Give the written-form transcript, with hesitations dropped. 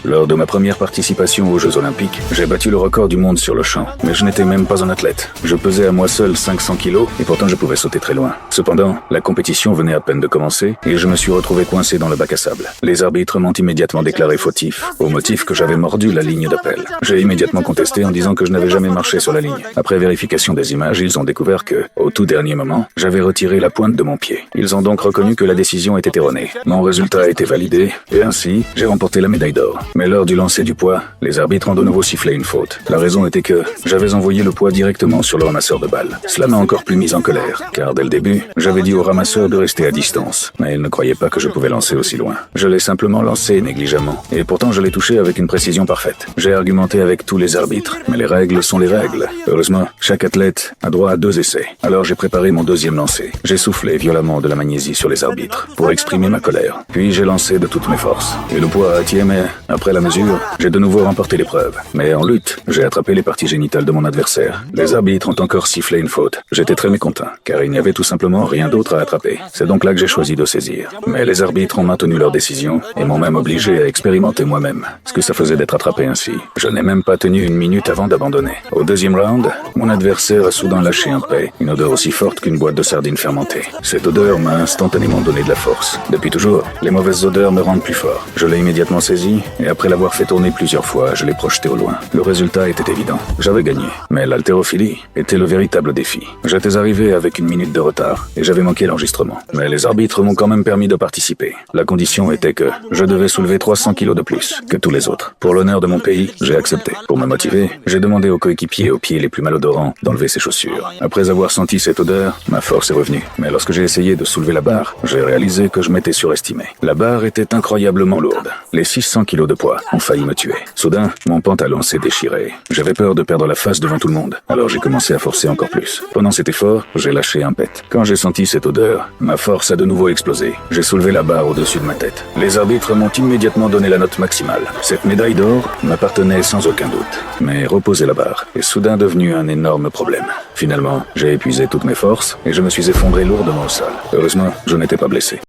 Lors de ma première participation aux Jeux Olympiques, j'ai battu le record du monde sur le champ. Mais je n'étais même pas un athlète. Je pesais à moi seul 500 kilos et pourtant je pouvais sauter très loin. Cependant, la compétition venait à peine de commencer et je me suis retrouvé coincé dans le bac à sable. Les arbitres m'ont immédiatement déclaré fautif, au motif que j'avais mordu la ligne d'appel. J'ai immédiatement contesté en disant que je n'avais jamais marché sur la ligne. Après vérification des images, ils ont découvert que, au tout dernier moment, j'avais retiré la pointe de mon pied. Ils ont donc reconnu que la décision était erronée. Mon résultat a été validé et ainsi, j'ai remporté la médaille d'or. Mais lors du lancer du poids, les arbitres ont de nouveau sifflé une faute. La raison était que j'avais envoyé le poids directement sur le ramasseur de balles. Cela m'a encore plus mis en colère, car dès le début, j'avais dit au ramasseur de rester à distance. Mais il ne croyait pas que je pouvais lancer aussi loin. Je l'ai simplement lancé négligemment. Et pourtant, je l'ai touché avec une précision parfaite. J'ai argumenté avec tous les arbitres, mais les règles sont les règles. Heureusement, chaque athlète a droit à 2 essais. Alors j'ai préparé mon deuxième lancer. J'ai soufflé violemment de la magnésie sur les arbitres, pour exprimer ma colère. Puis j'ai lancé de toutes mes forces. Et le poids a tiré, mais après la mesure, j'ai de nouveau remporté l'épreuve. Mais en lutte, j'ai attrapé les parties génitales de mon adversaire. Les arbitres ont encore sifflé une faute. J'étais très mécontent, car il n'y avait tout simplement rien d'autre à attraper. C'est donc là que j'ai choisi de saisir. Mais les arbitres ont maintenu leur décision et m'ont même obligé à expérimenter moi-même ce que ça faisait d'être attrapé ainsi. Je n'ai même pas tenu une minute avant d'abandonner. Au deuxième round, mon adversaire a soudain lâché un paix, une odeur aussi forte qu'une boîte de sardines fermentées. Cette odeur m'a instantanément donné de la force. Depuis toujours, les mauvaises odeurs me rendent plus fort. Je l'ai immédiatement saisi et après l'avoir fait tourner plusieurs fois, je l'ai projeté au loin. Le résultat était évident. J'avais gagné. Mais l'haltérophilie était le véritable défi. J'étais arrivé avec une minute de retard et j'avais manqué l'enregistrement. Mais les arbitres m'ont quand même permis de participer. La condition était que je devais soulever 300 kilos de plus que tous les autres. Pour l'honneur de mon pays, j'ai accepté. Pour me motiver, j'ai demandé aux coéquipiers aux pieds les plus malodorants d'enlever ses chaussures. Après avoir senti cette odeur, ma force est revenue. Mais lorsque j'ai essayé de soulever la barre, j'ai réalisé que je m'étais surestimé. La barre était incroyablement lourde. Les 600 kilos de poids ont failli me tuer. Soudain, mon pantalon s'est déchiré. J'avais peur de perdre la face devant tout le monde. Alors j'ai commencé à forcer encore plus. Pendant cet effort, j'ai lâché un pet. Quand j'ai senti cette odeur, ma force a de nouveau explosé. J'ai soulevé la barre au-dessus de ma tête. Les arbitres m'ont immédiatement donné la note maximale. Cette médaille d'or m'appartenait sans aucun doute. Mais reposer la barre est soudain devenu un énorme problème. Finalement, j'ai épuisé toutes mes forces et je me suis effondré lourdement au sol. Heureusement, je n'étais pas blessé.